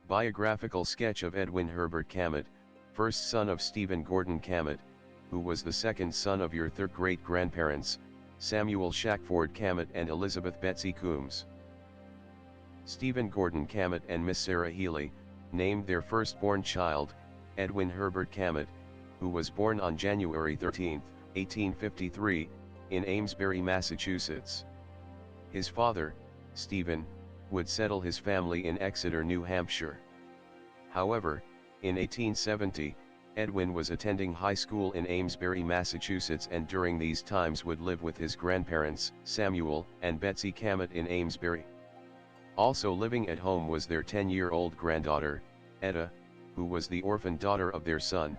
Biographical sketch of Edwin Herbert Cammett, first son of Stephen Gordon Cammett, who was the second son of your third great-grandparents, Samuel Shackford Cammett and Elizabeth Betsy Coombs. Stephen Gordon Cammett and Miss Sarah Healy, named their firstborn child, Edwin Herbert Cammett, who was born on January 13, 1853, in Amesbury, Massachusetts. His father, Stephen, would settle his family in Exeter, New Hampshire. However, in 1870, Edwin was attending high school in Amesbury, Massachusetts, and during these times would live with his grandparents, Samuel and Betsy Cammett, in Amesbury. Also living at home was their 10-year-old granddaughter, Etta, who was the orphan daughter of their son,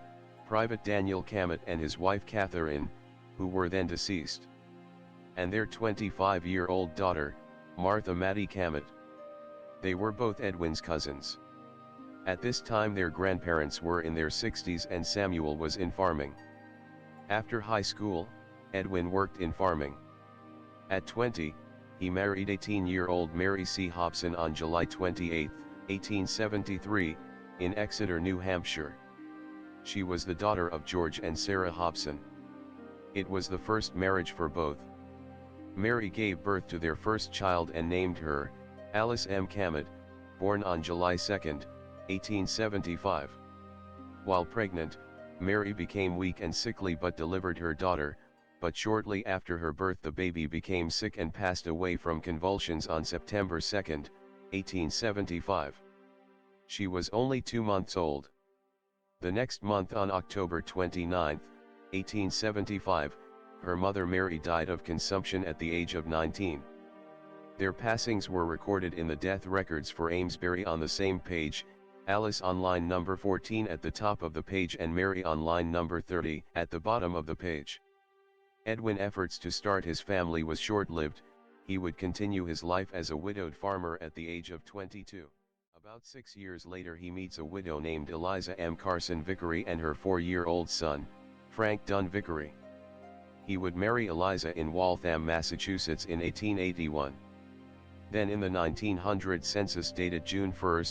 Private Daniel Cammett, and his wife Catherine, who were then deceased, and their 25-year-old daughter, Martha Mattie Cammett. They were both Edwin's cousins. At this time their grandparents were in their 60s and Samuel was in farming. After high school, Edwin worked in farming. At 20, he married 18-year-old Mary C. Hobson on July 28, 1873, in Exeter, New Hampshire. She was the daughter of George and Sarah Hobson. It was the first marriage for both. Mary gave birth to their first child and named her Alice M. Cammett, born on July 2, 1875. While pregnant, Mary became weak and sickly but delivered her daughter, but shortly after her birth the baby became sick and passed away from convulsions on September 2, 1875. She was only 2 months old. The next month, on October 29, 1875, her mother Mary died of consumption at the age of 19. Their passings were recorded in the death records for Amesbury on the same page, Alice on line number 14 at the top of the page and Mary on line number 30 at the bottom of the page. Edwin's efforts to start his family was short-lived. He would continue his life as a widowed farmer at the age of 22. About 6 years later he meets a widow named Eliza M. Carson Vickery and her 4-year-old son, Frank Dunn Vickery. He would marry Eliza in Waltham, Massachusetts in 1881. Then in the 1900 census dated June 1,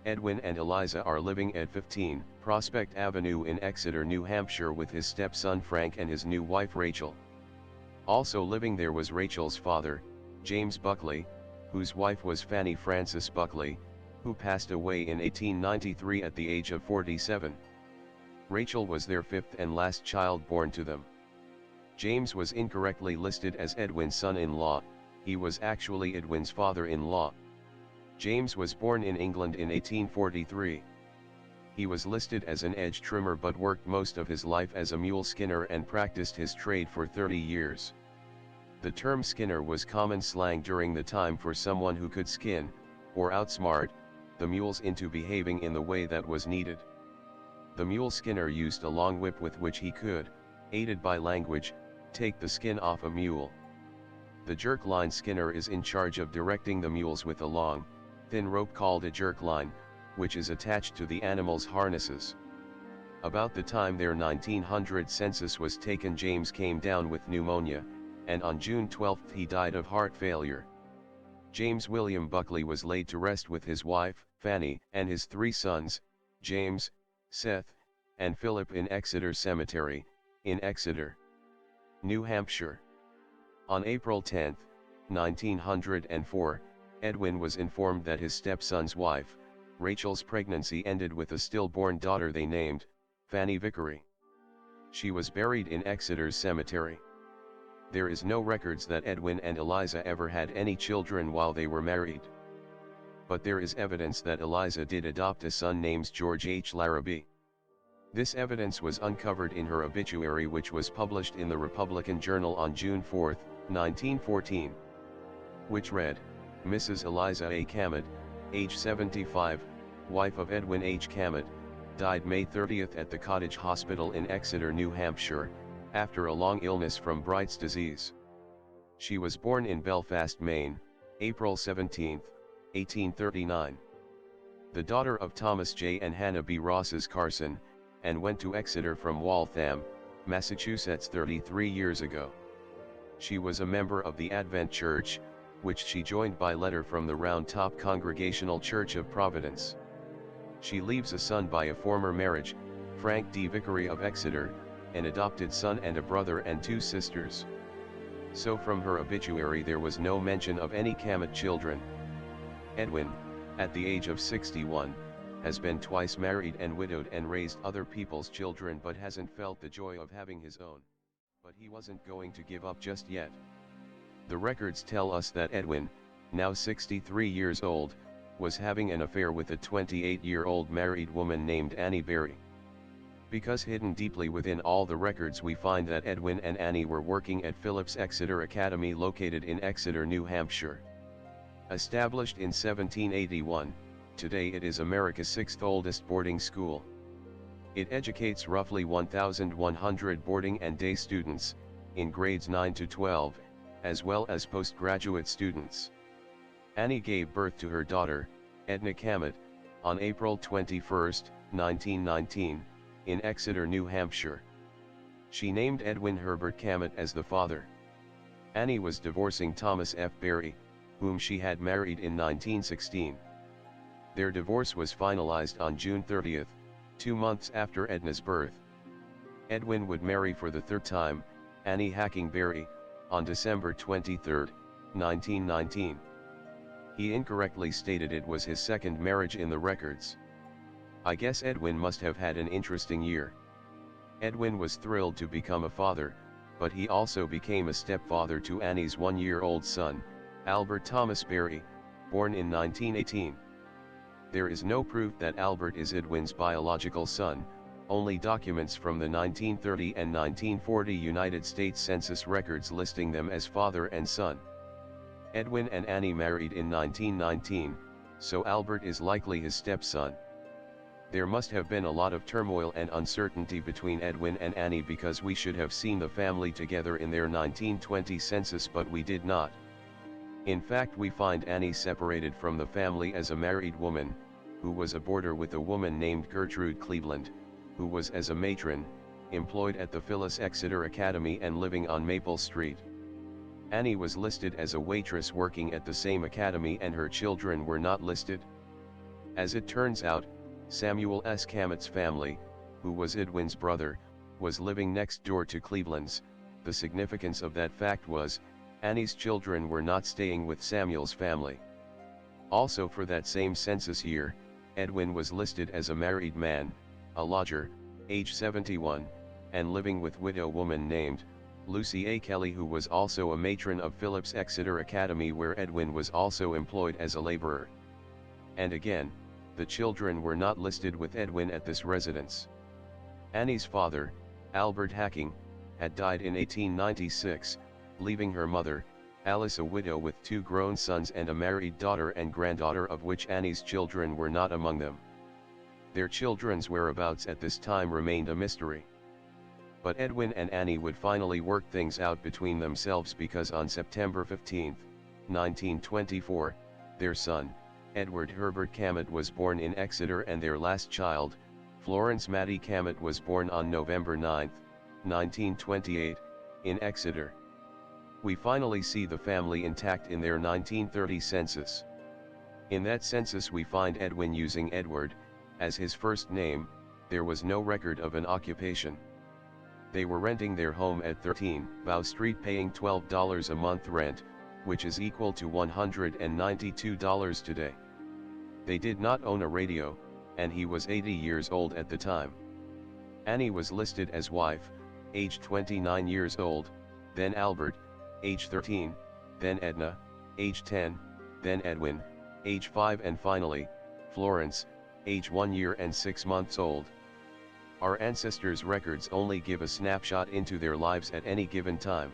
Edwin and Eliza are living at 15 Prospect Avenue in Exeter, New Hampshire with his stepson Frank and his new wife Rachel. Also living there was Rachel's father, James Buckley, whose wife was Fanny Frances Buckley, who passed away in 1893 at the age of 47. Rachel was their fifth and last child born to them. James was incorrectly listed as Edwin's son-in-law. He was actually Edwin's father-in-law. James was born in England in 1843. He was listed as an edge trimmer but worked most of his life as a mule skinner and practiced his trade for 30 years. The term skinner was common slang during the time for someone who could skin, or outsmart, the mules into behaving in the way that was needed. The mule skinner used a long whip with which he could, aided by language, take the skin off a mule. The jerk line skinner is in charge of directing the mules with a long, thin rope called a jerk line, which is attached to the animals' harnesses. About the time their 1900 census was taken, James came down with pneumonia, and on June 12 he died of heart failure. James William Buckley was laid to rest with his wife, Fanny, and his 3 sons, James, Seth, and Philip in Exeter Cemetery, in Exeter, New Hampshire. On April 10, 1904, Edwin was informed that his stepson's wife, Rachel's pregnancy ended with a stillborn daughter they named Fanny Vickery. She was buried in Exeter's cemetery. There is no records that Edwin and Eliza ever had any children while they were married. But there is evidence that Eliza did adopt a son named George H. Larrabee. This evidence was uncovered in her obituary, which was published in the Republican Journal on June 4, 1914. Which read, Mrs. Eliza A. Cammett, age 75, wife of Edwin H. Cammett, died May 30 at the Cottage Hospital in Exeter, New Hampshire, after a long illness from Bright's disease. She was born in Belfast, Maine, April 17, 1839. The daughter of Thomas J. and Hannah B. Rosses Carson, and went to Exeter from Waltham, Massachusetts 33 years ago. She was a member of the Advent Church, which she joined by letter from the Round Top Congregational Church of Providence. She leaves a son by a former marriage, Frank D. Vickery of Exeter, an adopted son and a brother and 2 sisters. So from her obituary there was no mention of any Cammett children. Edwin, at the age of 61, has been twice married and widowed and raised other people's children but hasn't felt the joy of having his own. But he wasn't going to give up just yet. The records tell us that Edwin, now 63 years old, was having an affair with a 28-year-old married woman named Annie Berry. Because hidden deeply within all the records we find that Edwin and Annie were working at Phillips Exeter Academy located in Exeter, New Hampshire. Established in 1781, today it is America's 6th oldest boarding school. It educates roughly 1,100 boarding and day students, in grades 9 to 12, as well as postgraduate students. Annie gave birth to her daughter, Edna Cammett, on April 21, 1919, in Exeter, New Hampshire. She named Edwin Herbert Cammett as the father. Annie was divorcing Thomas F. Berry, whom she had married in 1916. Their divorce was finalized on June 30, 2 months after Edna's birth. Edwin would marry for the 3rd time, Annie Hacking Berry, on December 23, 1919. He incorrectly stated it was his 2nd marriage in the records. I guess Edwin must have had an interesting year. Edwin was thrilled to become a father, but he also became a stepfather to Annie's 1-year-old son, Albert Thomas Berry, born in 1918. There is no proof that Albert is Edwin's biological son, only documents from the 1930 and 1940 United States Census records listing them as father and son. Edwin and Annie married in 1919, so Albert is likely his stepson. There must have been a lot of turmoil and uncertainty between Edwin and Annie because we should have seen the family together in their 1920 census, but we did not. In fact, we find Annie separated from the family as a married woman, who was a boarder with a woman named Gertrude Cleveland, who was as a matron, employed at the Phillips Exeter Academy and living on Maple Street. Annie was listed as a waitress working at the same academy and her children were not listed. As it turns out, Samuel S. Cammett's family, who was Edwin's brother, was living next door to Cleveland's. The significance of that fact was, Annie's children were not staying with Samuel's family. Also for that same census year, Edwin was listed as a married man, a lodger, age 71, and living with widow woman named Lucy A. Kelly, who was also a matron of Phillips Exeter Academy where Edwin was also employed as a laborer. And again, the children were not listed with Edwin at this residence. Annie's father, Albert Hacking, had died in 1896, leaving her mother, Alice, a widow with 2 grown sons and a married daughter and granddaughter, of which Annie's children were not among them. Their children's whereabouts at this time remained a mystery. But Edwin and Annie would finally work things out between themselves because on September 15, 1924, their son, Edward Herbert Cammett, was born in Exeter, and their last child, Florence Mattie Cammett, was born on November 9, 1928, in Exeter. We finally see the family intact in their 1930 census. In that census we find Edwin using Edward as his first name. There was no record of an occupation. They were renting their home at 13 Bow Street, paying $12 a month rent, which is equal to $192 today. They did not own a radio, and he was 80 years old at the time. Annie was listed as wife, age 29 years old, then Albert, age 13, then Edna, age 10, then Edwin, age 5, and finally, Florence, age 1 year and 6 months old. Our ancestors' records only give a snapshot into their lives at any given time.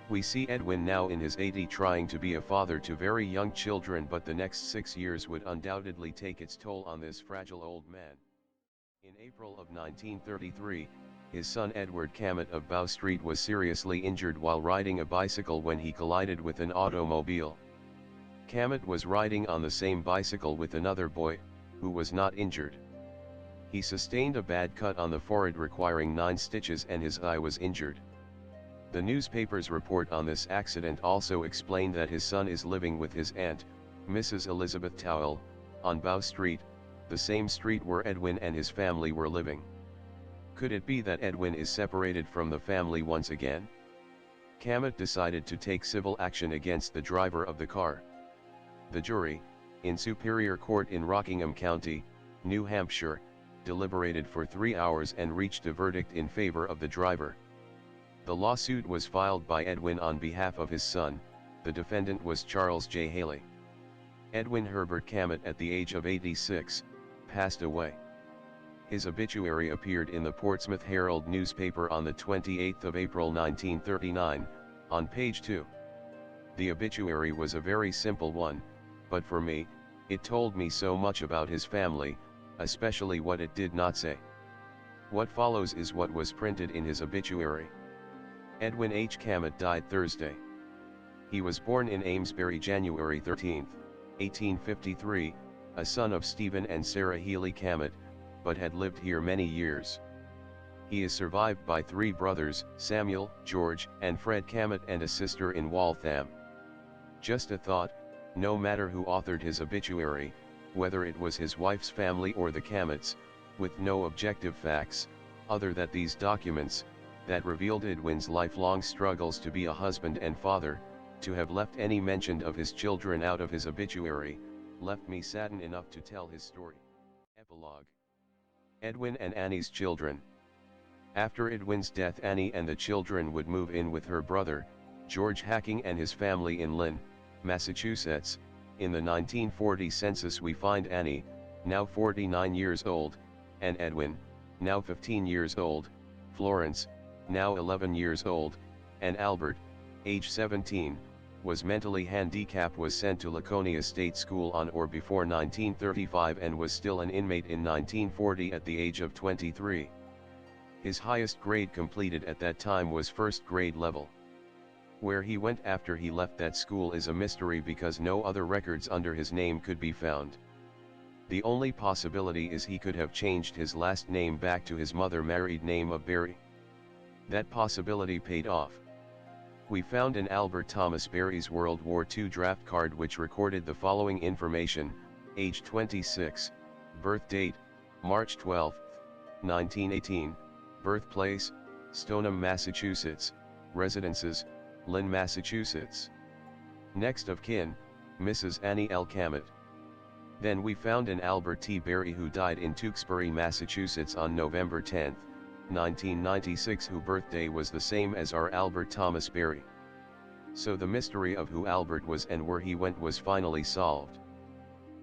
We see Edwin now in his 80s trying to be a father to very young children, but the next 6 years would undoubtedly take its toll on this fragile old man. In April of 1933, his son Edward Cammett of Bow Street was seriously injured while riding a bicycle when he collided with an automobile. Cammett was riding on the same bicycle with another boy, who was not injured. He sustained a bad cut on the forehead requiring 9 stitches, and his eye was injured. The newspaper's report on this accident also explained that his son is living with his aunt, Mrs. Elizabeth Towell, on Bow Street, the same street where Edwin and his family were living. Could it be that Edwin is separated from the family once again? Cammett decided to take civil action against the driver of the car. The jury, in Superior Court in Rockingham County, New Hampshire, deliberated for 3 hours and reached a verdict in favor of the driver. The lawsuit was filed by Edwin on behalf of his son. The defendant was Charles J. Haley. Edwin Herbert Cammett, at the age of 86, passed away. His obituary appeared in the Portsmouth Herald newspaper on the 28th of April 1939, on page 2. The obituary was a very simple one, but for me, it told me so much about his family, especially what it did not say. What follows is what was printed in his obituary. Edwin H. Cammett died Thursday. He was born in Amesbury January 13, 1853, a son of Stephen and Sarah Healy Cammett, but had lived here many years. He is survived by 3 brothers, Samuel, George, and Fred Cammett, and a sister in Waltham. Just a thought, no matter who authored his obituary, whether it was his wife's family or the Cammetts, with no objective facts, other than these documents, that revealed Edwin's lifelong struggles to be a husband and father, to have left any mention of his children out of his obituary, left me saddened enough to tell his story. Epilogue. Edwin and Annie's children. After Edwin's death, Annie and the children would move in with her brother, George Hacking, and his family in Lynn, Massachusetts. In the 1940 census we find Annie, now 49 years old, and Edwin, now 15 years old, Florence, now 11 years old, and Albert, age 17, was mentally handicapped, was sent to Laconia State School on or before 1935 and was still an inmate in 1940 at the age of 23. His highest grade completed at that time was first grade level. Where he went after he left that school is a mystery because no other records under his name could be found. The only possibility is he could have changed his last name back to his mother married name of Berry. That possibility paid off. We found an Albert Thomas Berry's World War II draft card which recorded the following information: age 26, birth date, March 12, 1918, birthplace, Stoneham, Massachusetts, residences, Lynn, Massachusetts. Next of kin, Mrs. Annie L. Cammett. Then we found an Albert T. Berry who died in Tewksbury, Massachusetts on November 10, 1996, whose birthday was the same as our Albert Thomas Berry. So the mystery of who Albert was and where he went was finally solved.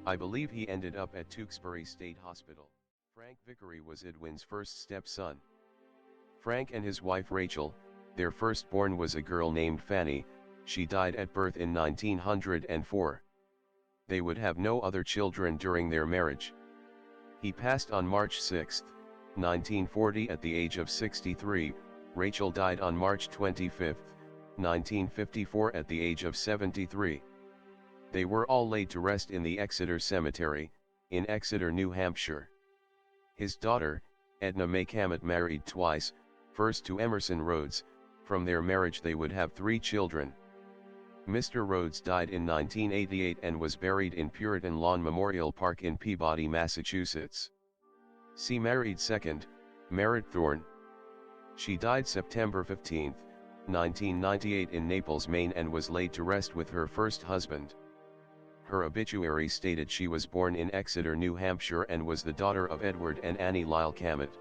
I believe he ended up at Tewksbury State Hospital. Frank Vickery was Edwin's first stepson. Frank and his wife Rachel, their firstborn was a girl named Fanny. She died at birth in 1904. They would have no other children during their marriage. He passed on March 6, 1940 at the age of 63, Rachel died on March 25, 1954 at the age of 73. They were all laid to rest in the Exeter Cemetery, in Exeter, New Hampshire. His daughter, Edna May Cammett, married twice, first to Emerson Rhodes. From their marriage they would have 3 children. Mr. Rhodes died in 1988 and was buried in Puritan Lawn Memorial Park in Peabody, Massachusetts. She married second, Merritt Thorne. She died September 15, 1998 in Naples, Maine, and was laid to rest with her first husband. Her obituary stated she was born in Exeter, New Hampshire, and was the daughter of Edward and Annie Lyle Cammett.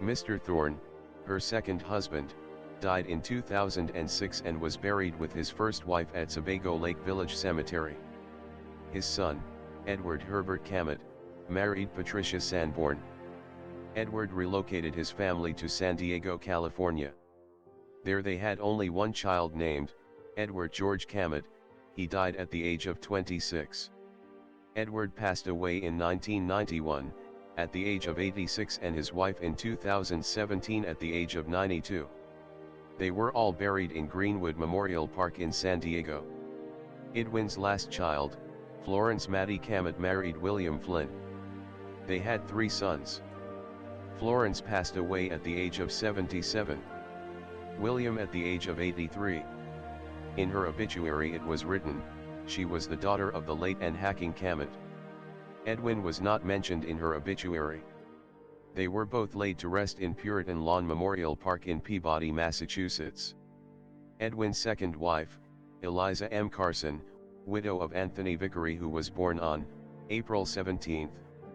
Mr. Thorne, her second husband, died in 2006 and was buried with his first wife at Sebago Lake Village Cemetery. His son, Edward Herbert Cammett, married Patricia Sanborn. Edward relocated his family to San Diego, California. There they had only one child named Edward George Cammett. He died at the age of 26. Edward passed away in 1991, at the age of 86, and his wife in 2017 at the age of 92. They were all buried in Greenwood Memorial Park in San Diego. Edwin's last child, Florence Mattie Cammett, married William Flynn. They had 3 sons. Florence passed away at the age of 77. William at the age of 83. In her obituary it was written, she was the daughter of the late N. Hacking Cammett. Edwin was not mentioned in her obituary. They were both laid to rest in Puritan Lawn Memorial Park in Peabody, Massachusetts. Edwin's second wife, Eliza M. Carson, widow of Anthony Vickery, who was born on April 17,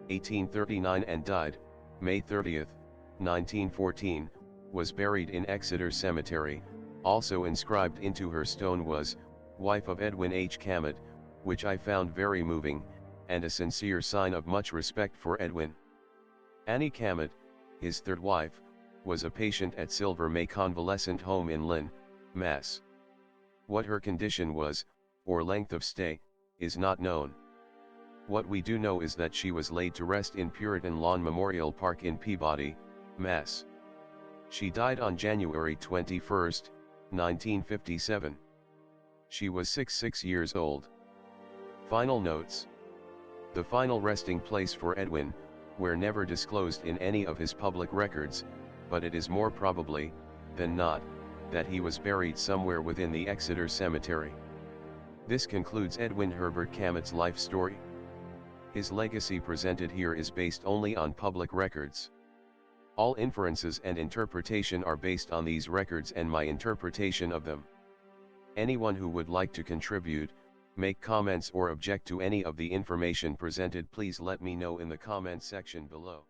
1839 and died May 30, 1914, was buried in Exeter Cemetery. Also inscribed into her stone was, "Wife of Edwin H. Cammett," which I found very moving, and a sincere sign of much respect for Edwin. Annie Cammett, his third wife, was a patient at Silver May Convalescent Home in Lynn, Mass. What her condition was, or length of stay, is not known. What we do know is that she was laid to rest in Puritan Lawn Memorial Park in Peabody, Mass. She died on January 21, 1957. She was 66 years old. Final notes. The final resting place for Edwin, were never disclosed in any of his public records, but it is more probably, than not, that he was buried somewhere within the Exeter Cemetery. This concludes Edwin Herbert Cammett's life story. His legacy presented here is based only on public records. All inferences and interpretation are based on these records and my interpretation of them. Anyone who would like to contribute, make comments or object to any of the information presented, please let me know in the comments section below.